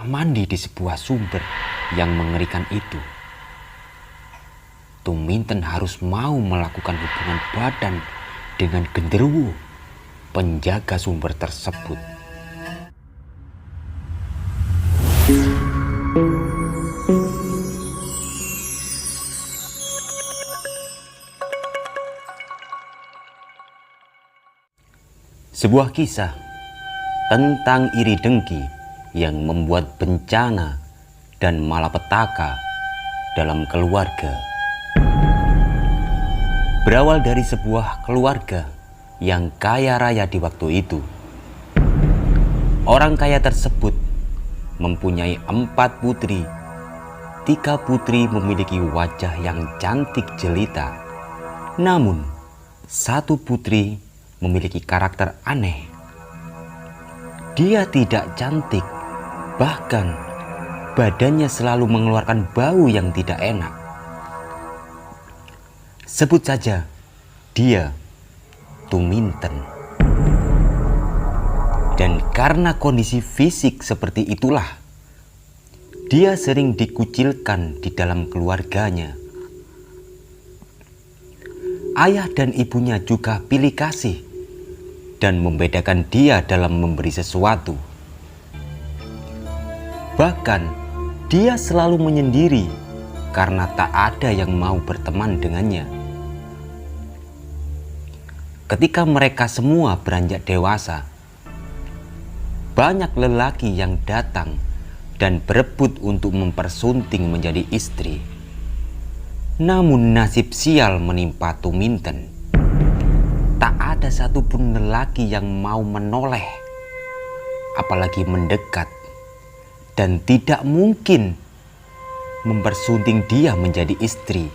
mandi di sebuah sumber yang mengerikan itu, Tuminten harus mau melakukan hubungan badan dengan genderuwo, penjaga sumber tersebut. Sebuah kisah tentang iri dengki yang membuat bencana dan malapetaka dalam keluarga. Berawal dari sebuah keluarga yang kaya raya di waktu itu. Orang kaya tersebut mempunyai 4 putri. 3 putri memiliki wajah yang cantik jelita. Namun, 1 putri memiliki karakter aneh. Dia tidak cantik, bahkan badannya selalu mengeluarkan bau yang tidak enak. Sebut saja dia Tuminten. Dan karena kondisi fisik seperti itulah, dia sering dikucilkan di dalam keluarganya. Ayah dan ibunya juga pilih kasih dan membedakan dia dalam memberi sesuatu. Bahkan dia selalu menyendiri karena tak ada yang mau berteman dengannya. Ketika mereka semua beranjak dewasa, banyak lelaki yang datang dan berebut untuk mempersunting menjadi istri. Namun nasib sial menimpa Tuminten. Tak ada satupun lelaki yang mau menoleh, apalagi mendekat, dan tidak mungkin mempersunting dia menjadi istri.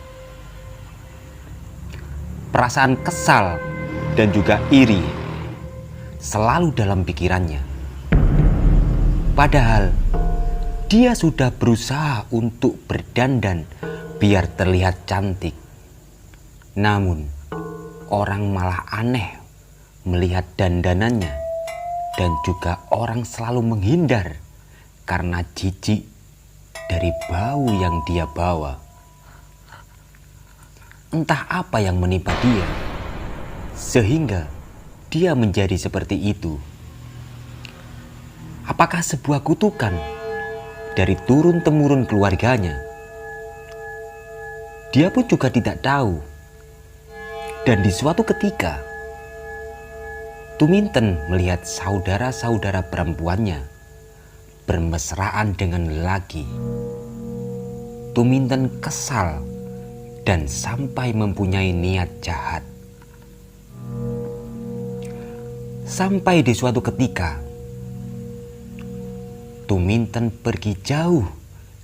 Perasaan kesal dan juga iri selalu dalam pikirannya. Padahal dia sudah berusaha untuk berdandan biar terlihat cantik. Namun orang malah aneh melihat dandanannya, dan juga orang selalu menghindar karena jijik dari bau yang dia bawa. Entah apa yang menimpa dia sehingga dia menjadi seperti itu. Apakah sebuah kutukan dari turun-temurun keluarganya? Dia pun juga tidak tahu. Dan di suatu ketika, Tuminten melihat saudara-saudara perempuannya bermesraan dengan lelaki. Tuminten kesal dan sampai mempunyai niat jahat. Sampai di suatu ketika, Tuminten pergi jauh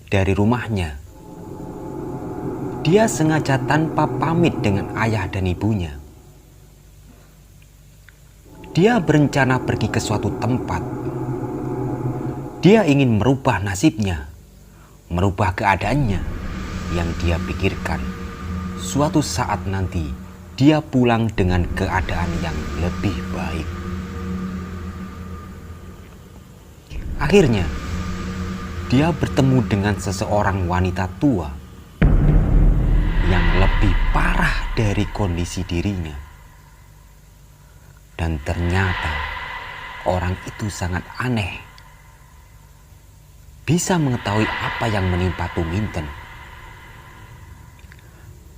dari rumahnya. Dia sengaja tanpa pamit dengan ayah dan ibunya. Dia berencana pergi ke suatu tempat. Dia ingin merubah nasibnya, merubah keadaannya yang dia pikirkan. Suatu saat nanti dia pulang dengan keadaan yang lebih baik. Akhirnya, dia bertemu dengan seseorang wanita tua yang lebih parah dari kondisi dirinya. Dan ternyata orang itu sangat aneh. Bisa mengetahui apa yang menimpa Tuminten.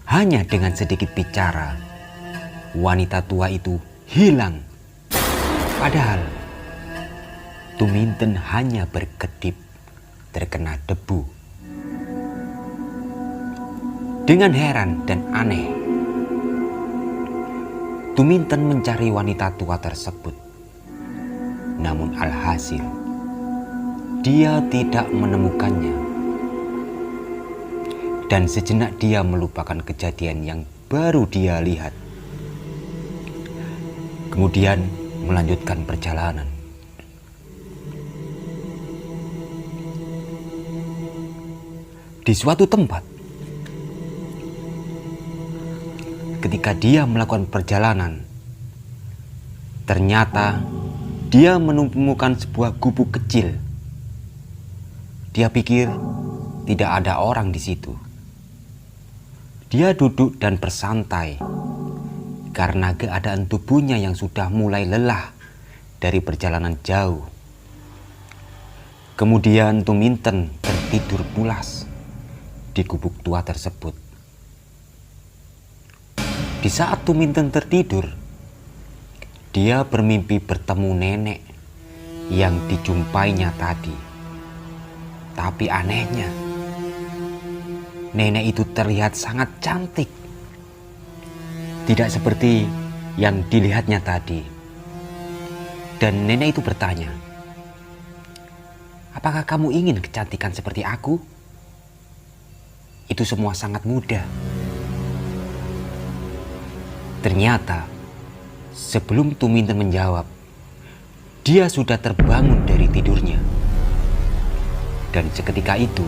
Hanya dengan sedikit bicara, wanita tua itu hilang. Padahal Tuminten hanya berkedip terkena debu. Dengan heran dan aneh, Tuminten mencari wanita tua tersebut. Namun alhasil, dia tidak menemukannya. Dan sejenak dia melupakan kejadian yang baru dia lihat. Kemudian melanjutkan perjalanan. Di suatu tempat, ketika dia melakukan perjalanan, ternyata dia menemukan sebuah gubuk kecil Dia pikir tidak ada orang di situ. Dia duduk dan bersantai karena keadaan tubuhnya yang sudah mulai lelah dari perjalanan jauh. Kemudian Tuminten tertidur pulas di gubuk tua tersebut. Di saat Tuminten tertidur, dia bermimpi bertemu nenek yang dijumpainya tadi. Tapi anehnya, nenek itu terlihat sangat cantik. Tidak seperti yang dilihatnya tadi. Dan nenek itu bertanya, "Apakah kamu ingin kecantikan seperti aku? Itu semua sangat mudah." Ternyata sebelum Tuminten menjawab, dia sudah terbangun dari tidurnya. Dan seketika itu,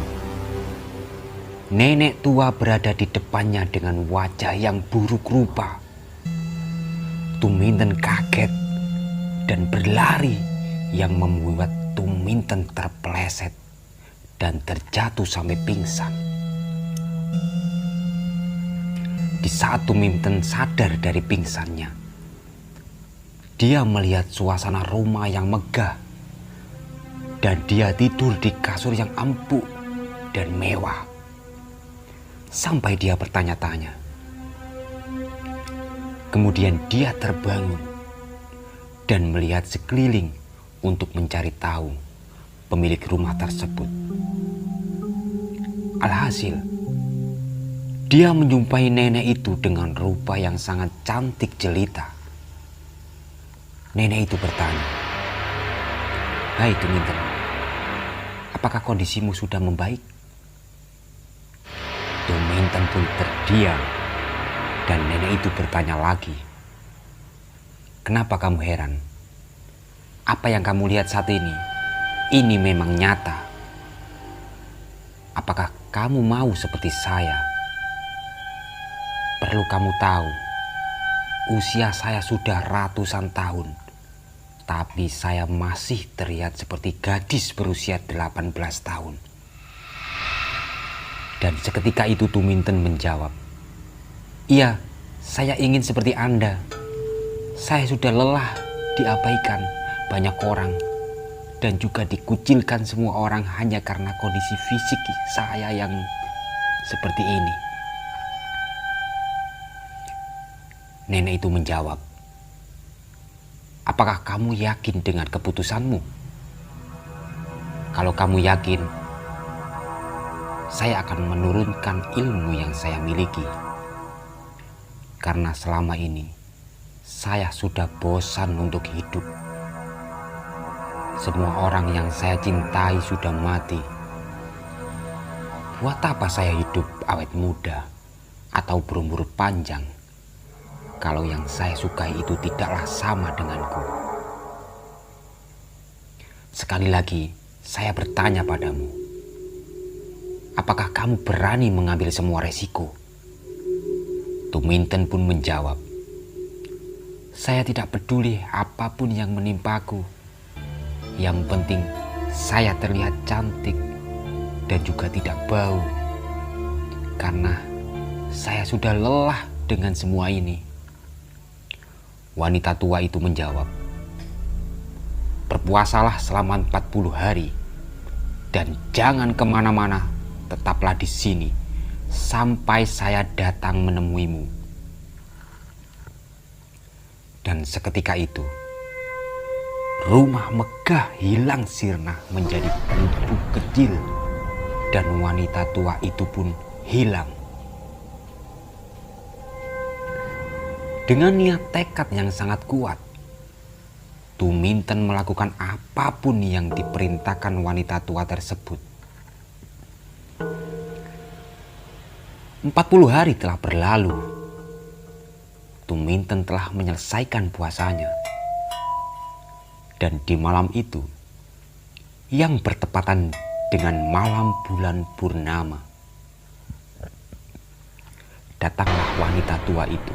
nenek tua berada di depannya dengan wajah yang buruk rupa. Tuminten kaget dan berlari yang membuat Tuminten terpeleset dan terjatuh sampai pingsan. Di saat Tuminten sadar dari pingsannya, dia melihat suasana rumah yang megah dan dia tidur di kasur yang empuk dan mewah. Sampai dia bertanya-tanya. Kemudian dia terbangun dan melihat sekeliling untuk mencari tahu pemilik rumah tersebut. Alhasil, dia menjumpai nenek itu dengan rupa yang sangat cantik jelita. Nenek itu bertanya, "Hai Tuminten, apakah kondisimu sudah membaik?" Tuminten pun terdiam dan nenek itu bertanya lagi, "Kenapa kamu heran? Apa yang kamu lihat saat ini memang nyata. Apakah kamu mau seperti saya? Perlu kamu tahu, usia saya sudah ratusan tahun, tapi saya masih terlihat seperti gadis berusia 18 tahun. Dan seketika itu Tuminten menjawab, "Iya, saya ingin seperti Anda. Saya sudah lelah diabaikan banyak orang dan juga dikucilkan semua orang hanya karena kondisi fisik saya yang seperti ini." Nenek itu menjawab, "Apakah kamu yakin dengan keputusanmu? Kalau kamu yakin, saya akan menurunkan ilmu yang saya miliki. Karena selama ini, saya sudah bosan untuk hidup. Semua orang yang saya cintai sudah mati. Buat apa saya hidup awet muda atau berumur panjang kalau yang saya sukai itu tidaklah sama denganku? Sekali lagi, saya bertanya padamu, apakah kamu berani mengambil semua resiko?" Tuminten pun menjawab, "Saya tidak peduli apapun yang menimpaku. Yang penting saya terlihat cantik dan juga tidak bau. Karena saya sudah lelah dengan semua ini." Wanita tua itu menjawab, "Berpuasalah selama 40 hari dan jangan kemana-mana, tetaplah di sini sampai saya datang menemuimu." Dan seketika itu, rumah megah hilang sirna menjadi gubuk kecil dan wanita tua itu pun hilang. Dengan niat tekad yang sangat kuat, Tuminten melakukan apapun yang diperintahkan wanita tua tersebut. 40 hari telah berlalu. Tuminten telah menyelesaikan puasanya. Dan di malam itu, yang bertepatan dengan malam bulan purnama, datanglah wanita tua itu.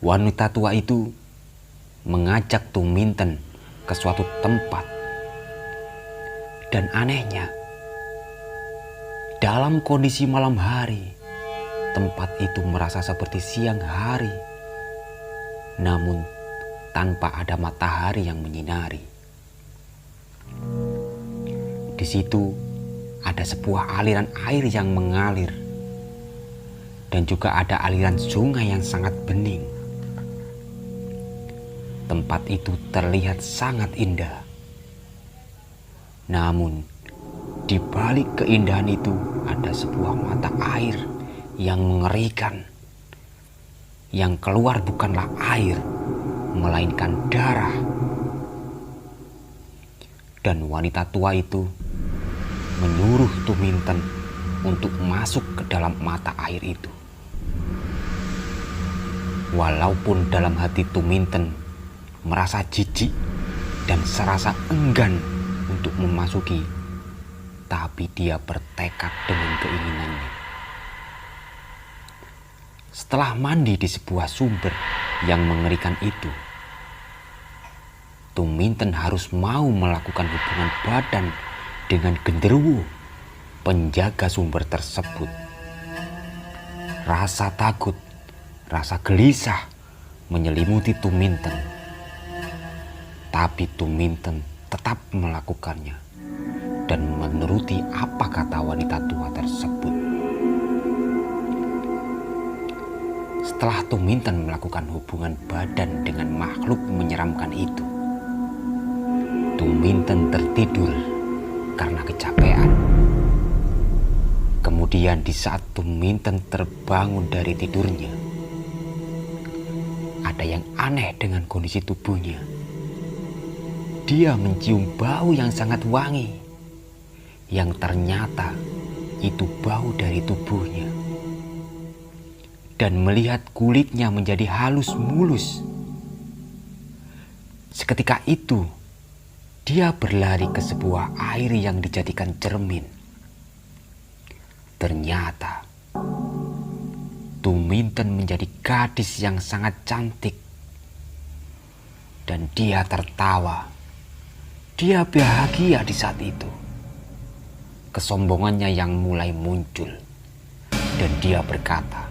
Wanita tua itu mengajak Tuminten ke suatu tempat Dan anehnya, dalam kondisi malam hari, tempat itu merasa seperti siang hari, namun tanpa ada matahari yang menyinari. Di situ ada sebuah aliran air yang mengalir, dan juga ada aliran sungai yang sangat bening. Tempat itu terlihat sangat indah. Namun, di balik keindahan itu ada sebuah mata air yang mengerikan. Yang keluar bukanlah air, melainkan darah. Dan wanita tua itu menyuruh Tuminten untuk masuk ke dalam mata air itu. Walaupun dalam hati Tuminten merasa jijik dan serasa enggan untuk memasuki, tapi dia bertekad dengan keinginannya. Setelah mandi di sebuah sumber yang mengerikan itu, Tuminten harus mau melakukan hubungan badan dengan genderuwo, penjaga sumber tersebut. Rasa takut, rasa gelisah menyelimuti Tuminten. Tapi Tuminten tetap melakukannya dan menuruti apa kata wanita tua tersebut. Setelah Tuminten melakukan hubungan badan dengan makhluk menyeramkan itu, Tuminten tertidur karena kecapean. Kemudian di saat Tuminten terbangun dari tidurnya, ada yang aneh dengan kondisi tubuhnya. Dia mencium bau yang sangat wangi, yang ternyata itu bau dari tubuhnya. Dan melihat kulitnya menjadi halus mulus. Seketika itu, dia berlari ke sebuah air yang dijadikan cermin. Ternyata, Tuminten menjadi gadis yang sangat cantik. Dan dia tertawa. Dia bahagia di saat itu. Kesombongannya yang mulai muncul. Dan dia berkata,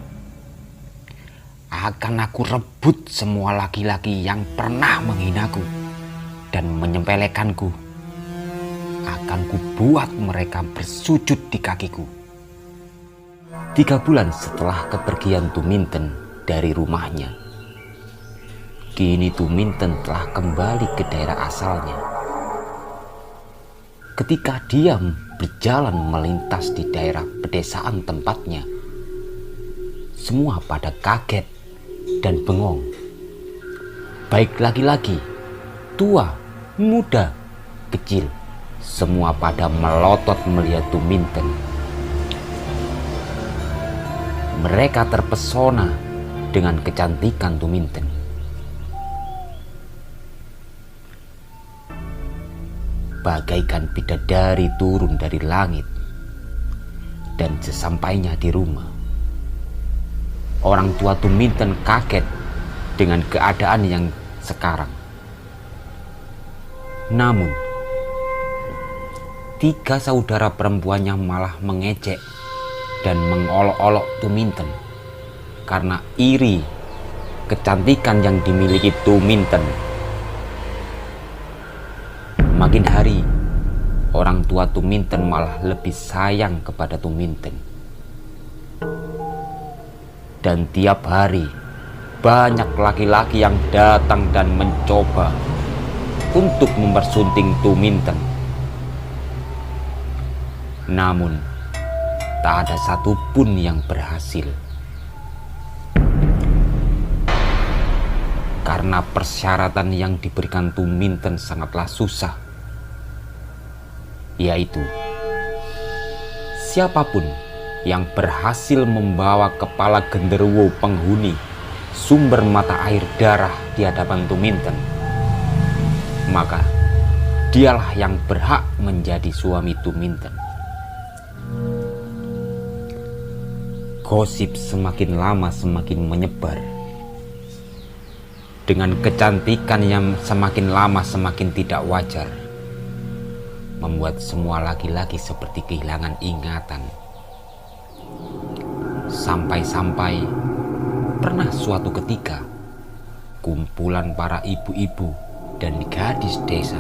"Akan aku rebut semua laki-laki yang pernah menghinaku dan menyepelekanku. Akan kubuat mereka bersujud di kakiku." 3 bulan setelah kepergian Tuminten dari rumahnya, kini Tuminten telah kembali ke daerah asalnya. Ketika dia berjalan melintas di daerah pedesaan tempatnya, semua pada kaget dan bengong. Baik laki-laki, tua, muda, kecil, semua pada melotot melihat Tuminten. Mereka terpesona dengan kecantikan Tuminten. Bagaikan bidadari turun dari langit. Dan sesampainya di rumah, orang tua Tuminten kaget dengan keadaan yang sekarang. Namun, 3 saudara perempuannya malah mengejek dan mengolok-olok Tuminten karena iri kecantikan yang dimiliki Tuminten. Makin hari, orang tua Tuminten malah lebih sayang kepada Tuminten. Dan tiap hari, banyak laki-laki yang datang dan mencoba untuk mempersunting Tuminten. Namun, tak ada satupun yang berhasil. Karena persyaratan yang diberikan Tuminten sangatlah susah. Yaitu, siapapun yang berhasil membawa kepala genderuwo penghuni sumber mata air darah di hadapan Tuminten, maka dialah yang berhak menjadi suami Tuminten. Gosip semakin lama semakin menyebar. Dengan kecantikan yang semakin lama semakin tidak wajar, membuat semua laki-laki seperti kehilangan ingatan. Sampai-sampai pernah suatu ketika kumpulan para ibu-ibu dan gadis desa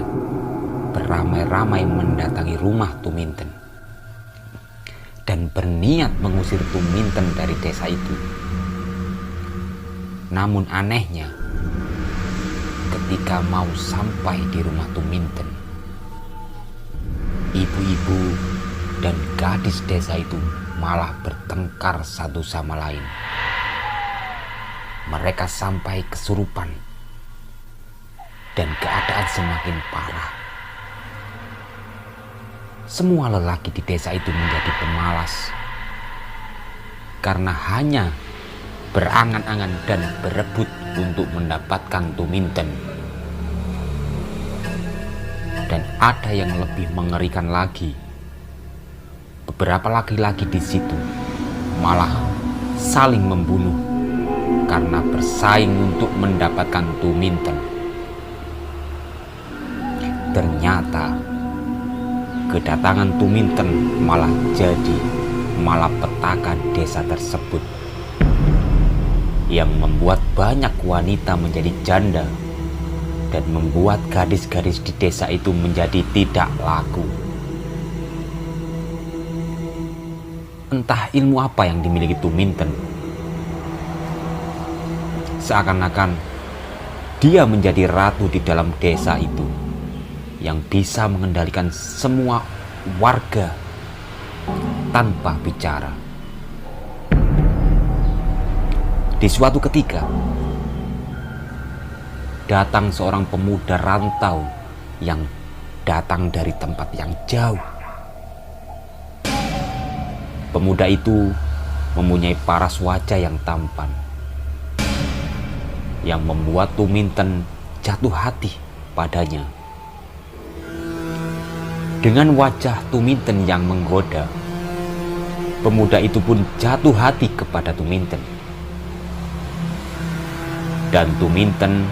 beramai-ramai mendatangi rumah Tuminten dan berniat mengusir Tuminten dari desa itu. Namun anehnya, ketika mau sampai di rumah Tuminten, ibu-ibu dan gadis desa itu malah bertengkar satu sama lain. Mereka sampai kesurupan dan keadaan semakin parah. Semua lelaki di desa itu menjadi pemalas karena hanya berangan-angan dan berebut untuk mendapatkan Tuminten. Dan ada yang lebih mengerikan lagi. Beberapa laki-laki di situ malah saling membunuh karena bersaing untuk mendapatkan Tuminten. Ternyata kedatangan Tuminten malah jadi malapetaka desa tersebut, yang membuat banyak wanita menjadi janda dan membuat gadis-gadis di desa itu menjadi tidak laku. Entah ilmu apa yang dimiliki Tuminten. Seakan-akan dia menjadi ratu di dalam desa itu, yang bisa mengendalikan semua warga tanpa bicara. Di suatu ketika, datang seorang pemuda rantau yang datang dari tempat yang jauh. Pemuda itu mempunyai paras wajah yang tampan, yang membuat Tuminten jatuh hati padanya. Dengan wajah Tuminten yang menggoda, pemuda itu pun jatuh hati kepada Tuminten. Dan Tuminten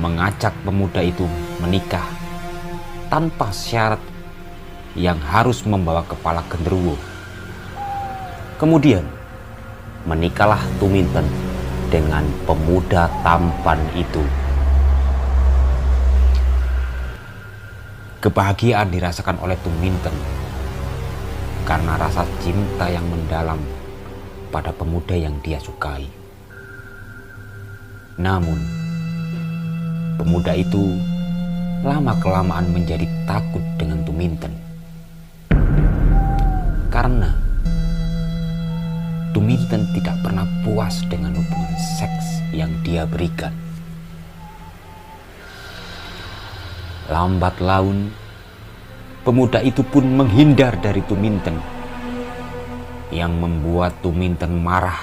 mengajak pemuda itu menikah tanpa syarat yang harus membawa kepala genderuwo. Kemudian menikahlah Tuminten dengan pemuda tampan itu. Kebahagiaan dirasakan oleh Tuminten karena rasa cinta yang mendalam pada pemuda yang dia sukai. Namun, pemuda itu lama-kelamaan menjadi takut dengan Tuminten. Karena Tuminten tidak pernah puas dengan hubungan seks yang dia berikan. Lambat laun, pemuda itu pun menghindar dari Tuminten, yang membuat Tuminten marah.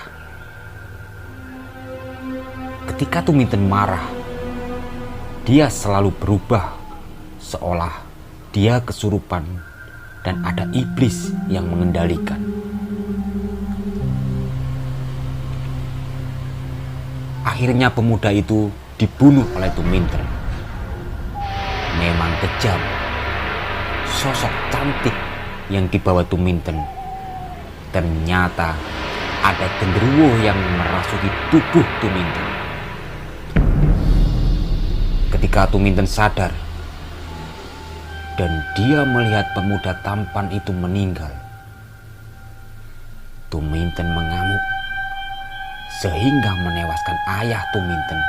Ketika Tuminten marah, dia selalu berubah seolah dia kesurupan dan ada iblis yang mengendalikan. Akhirnya pemuda itu dibunuh oleh Tuminten. Memang kejam, sosok cantik yang dibawa Tuminten. Ternyata ada genderuwo yang merasuki tubuh Tuminten. Ketika Tuminten sadar dan dia melihat pemuda tampan itu meninggal, Tuminten mengamuk sehingga menewaskan ayah Tuminten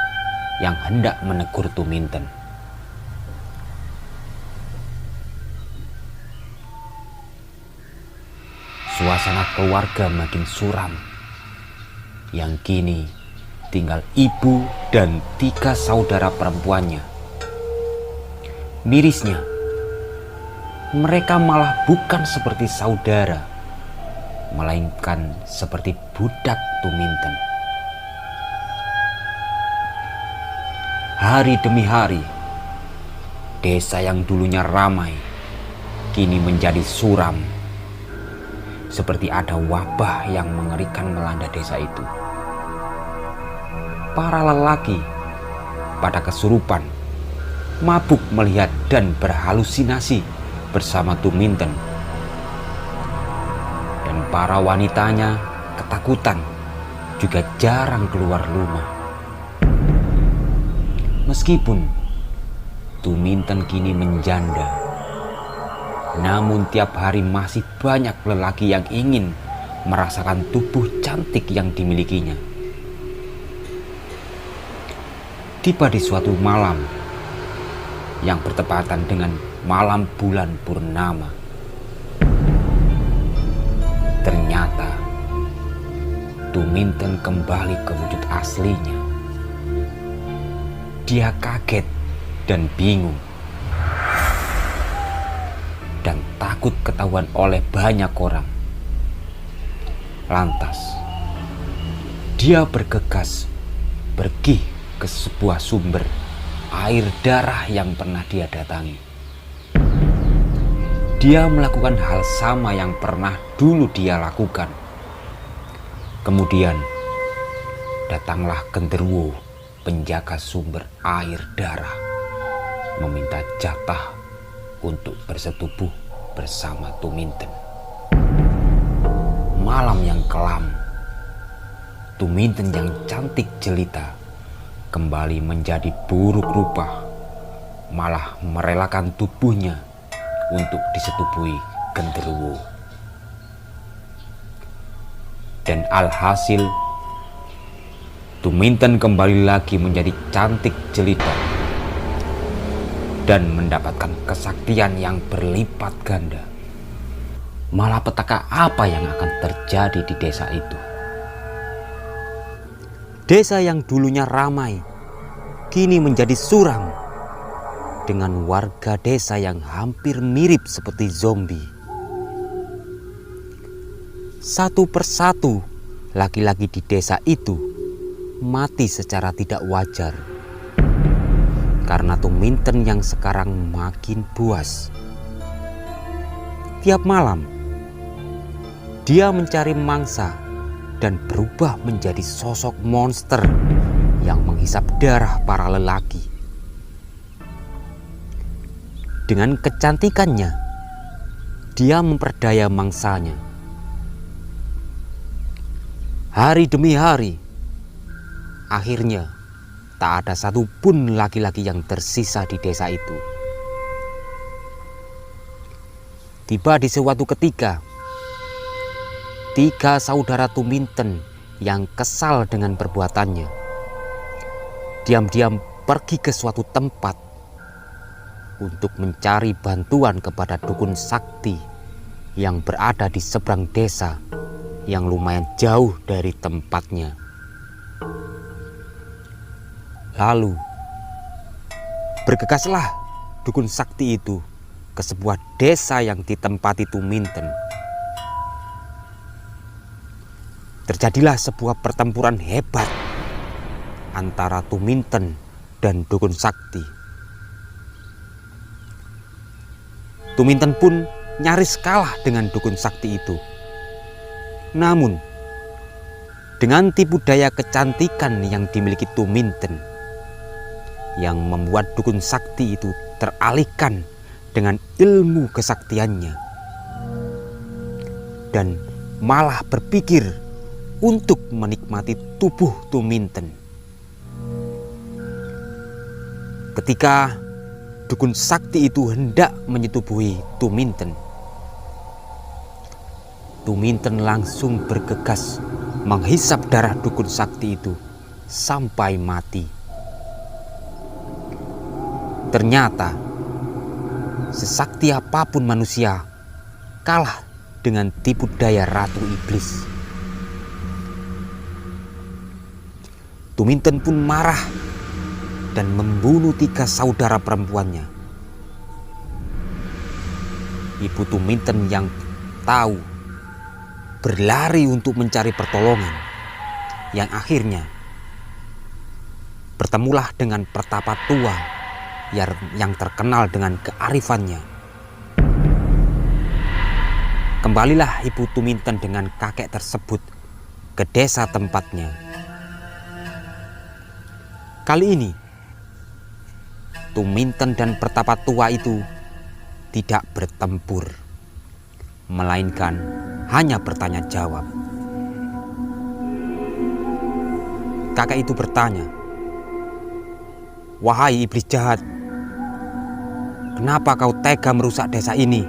yang hendak menegur Tuminten. Suasana keluarga makin suram, yang kini tinggal ibu dan 3 saudara perempuannya. Mirisnya, mereka malah bukan seperti saudara, melainkan seperti budak Tuminten. Hari demi hari, desa yang dulunya ramai kini menjadi suram, seperti ada wabah yang mengerikan melanda desa itu. Para lelaki pada kesurupan, mabuk melihat dan berhalusinasi bersama Tuminten, dan para wanitanya ketakutan juga jarang keluar rumah. Meskipun Tuminten kini menjanda, namun tiap hari masih banyak lelaki yang ingin merasakan tubuh cantik yang dimilikinya. Tiba di suatu malam yang bertepatan dengan malam bulan purnama, ternyata Tuminten kembali ke wujud aslinya. Dia kaget dan bingung, dan takut ketahuan oleh banyak orang. Lantas, dia bergegas pergi ke sebuah sumber air darah yang pernah dia datangi. Dia melakukan hal sama yang pernah dulu dia lakukan. Kemudian, datanglah genderuwo, penjaga sumber air darah, meminta jatah untuk bersetubuh bersama Tuminten. Malam yang kelam, Tuminten yang cantik jelita kembali menjadi buruk rupa, malah merelakan tubuhnya untuk disetubuhi genderuwo. Dan alhasil, Tuminten kembali lagi menjadi cantik jelita dan mendapatkan kesaktian yang berlipat ganda. Malapetaka apa yang akan terjadi di desa itu? Desa yang dulunya ramai kini menjadi suram dengan warga desa yang hampir mirip seperti zombie. Satu persatu laki-laki di desa itu mati secara tidak wajar karena Tuminten yang sekarang makin buas. Tiap malam dia mencari mangsa dan berubah menjadi sosok monster yang menghisap darah para lelaki. Dengan kecantikannya, dia memperdaya mangsanya. Hari demi hari, akhirnya tak ada satupun laki-laki yang tersisa di desa itu. Tiba di suatu ketika, 3 saudara Tuminten yang kesal dengan perbuatannya diam-diam pergi ke suatu tempat untuk mencari bantuan kepada dukun sakti yang berada di seberang desa yang lumayan jauh dari tempatnya. Lalu bergegaslah dukun sakti itu ke sebuah desa yang ditempati Tuminten. Terjadilah sebuah pertempuran hebat antara Tuminten dan dukun sakti. Tuminten pun nyaris kalah dengan dukun sakti itu. Namun, dengan tipu daya kecantikan yang dimiliki Tuminten, yang membuat dukun sakti itu teralihkan dengan ilmu kesaktiannya dan malah berpikir untuk menikmati tubuh Tuminten. Ketika dukun sakti itu hendak menyetubuhi Tuminten, Tuminten langsung bergegas menghisap darah dukun sakti itu sampai mati. Ternyata sesakti apapun manusia kalah dengan tipu daya Ratu Iblis. Tuminten pun marah dan membunuh 3 saudara perempuannya. Ibu Tuminten yang tahu berlari untuk mencari pertolongan, yang akhirnya bertemulah dengan pertapa tua yang terkenal dengan kearifannya. Kembalilah ibu Tuminten dengan kakek tersebut ke desa tempatnya. Kali ini Tuminten dan pertapa tua itu tidak bertempur, melainkan hanya bertanya jawab. Kakek itu bertanya, "Wahai iblis jahat, kenapa kau tega merusak desa ini?"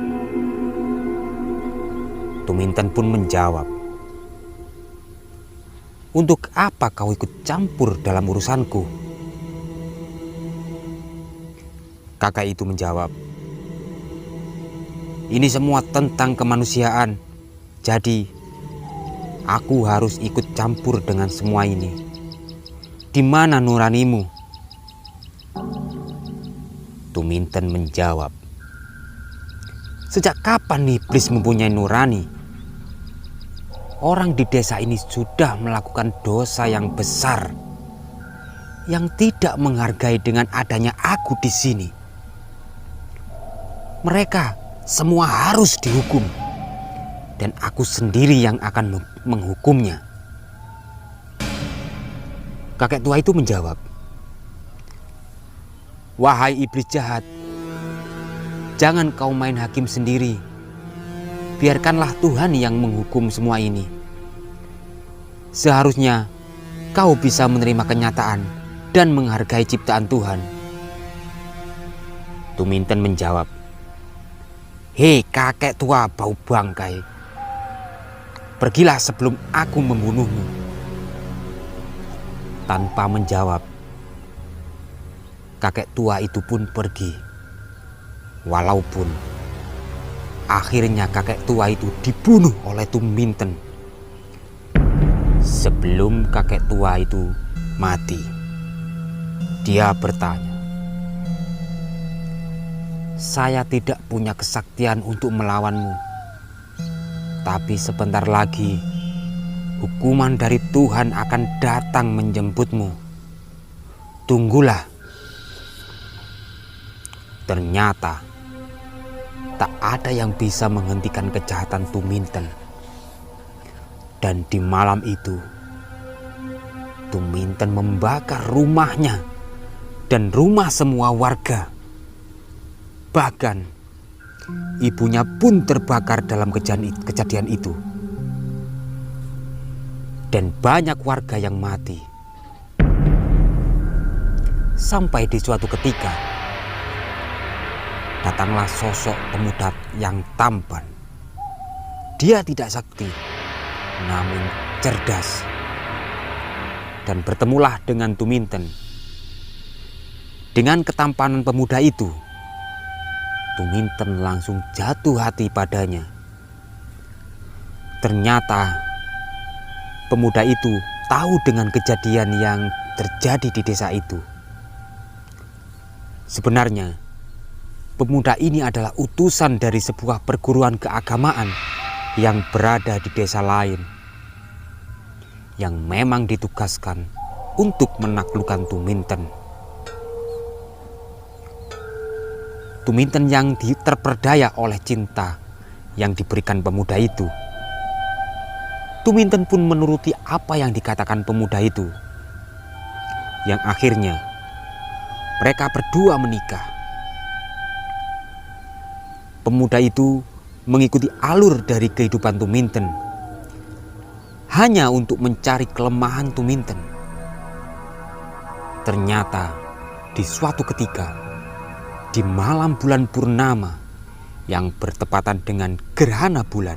Tuminten pun menjawab, "Untuk apa kau ikut campur dalam urusanku?" Kakek itu menjawab, "Ini semua tentang kemanusiaan, jadi aku harus ikut campur dengan semua ini. Di mana nuranimu?" Tuminten menjawab, "Sejak kapan iblis mempunyai nurani? Orang di desa ini sudah melakukan dosa yang besar, yang tidak menghargai dengan adanya aku di sini. Mereka semua harus dihukum, dan aku sendiri yang akan menghukumnya." Kakek tua itu menjawab, "Wahai iblis jahat, jangan kau main hakim sendiri. Biarkanlah Tuhan yang menghukum semua ini. Seharusnya kau bisa menerima kenyataan dan menghargai ciptaan Tuhan." Tuminten menjawab, "Hei kakek tua bau bangkai, pergilah sebelum aku membunuhmu." Tanpa menjawab, kakek tua itu pun pergi. Walaupun akhirnya kakek tua itu dibunuh oleh Tuminten. Sebelum kakek tua itu mati, dia bertanya, "Saya tidak punya kesaktian untuk melawanmu, tapi sebentar lagi hukuman dari Tuhan akan datang menjemputmu. Tunggulah." Ternyata tak ada yang bisa menghentikan kejahatan Tuminten. Dan di malam itu, Tuminten membakar rumahnya dan rumah semua warga. Bahkan ibunya pun terbakar dalam kejadian itu. Dan banyak warga yang mati. Sampai di suatu ketika, datanglah sosok pemuda yang tampan. Dia tidak sakti, namun cerdas. Dan bertemulah dengan Tuminten. Dengan ketampanan pemuda itu, Tuminten langsung jatuh hati padanya. Ternyata pemuda itu tahu dengan kejadian yang terjadi di desa itu. Sebenarnya, pemuda ini adalah utusan dari sebuah perguruan keagamaan yang berada di desa lain, yang memang ditugaskan untuk menaklukkan Tuminten. Tuminten yang terperdaya oleh cinta yang diberikan pemuda itu. Tuminten pun menuruti apa yang dikatakan pemuda itu. Yang akhirnya mereka berdua menikah. Pemuda itu mengikuti alur dari kehidupan Tuminten hanya untuk mencari kelemahan Tuminten. Ternyata di suatu ketika, di malam bulan purnama yang bertepatan dengan gerhana bulan,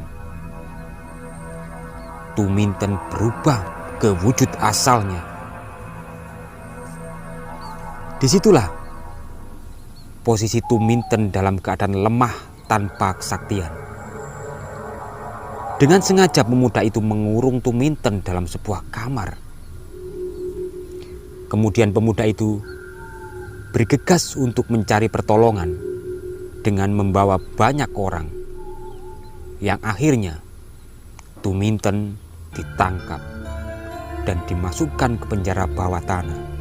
Tuminten berubah ke wujud asalnya. Disitulah posisi Tuminten dalam keadaan lemah tanpa kesaktian. Dengan sengaja pemuda itu mengurung Tuminten dalam sebuah kamar. Kemudian pemuda itu bergegas untuk mencari pertolongan dengan membawa banyak orang, yang akhirnya Tuminten ditangkap dan dimasukkan ke penjara bawah tanah.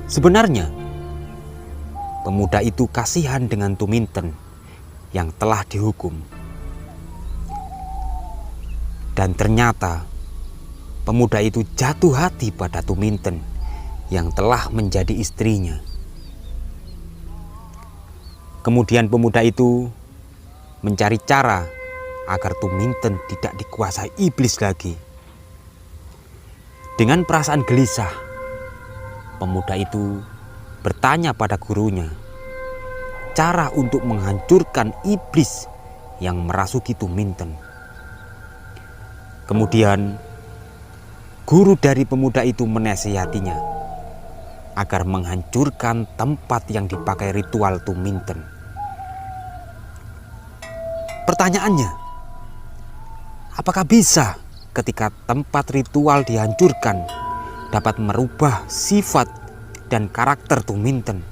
Sebenarnya pemuda itu kasihan dengan Tuminten yang telah dihukum. Dan ternyata pemuda itu jatuh hati pada Tuminten yang telah menjadi istrinya. Kemudian pemuda itu mencari cara agar Tuminten tidak dikuasai iblis lagi. Dengan perasaan gelisah, pemuda itu bertanya pada gurunya cara untuk menghancurkan iblis yang merasuki Tuminten. Kemudian guru dari pemuda itu menasihatinya agar menghancurkan tempat yang dipakai ritual Tuminten. Pertanyaannya, apakah bisa ketika tempat ritual dihancurkan dapat merubah sifat dan karakter Tuminten?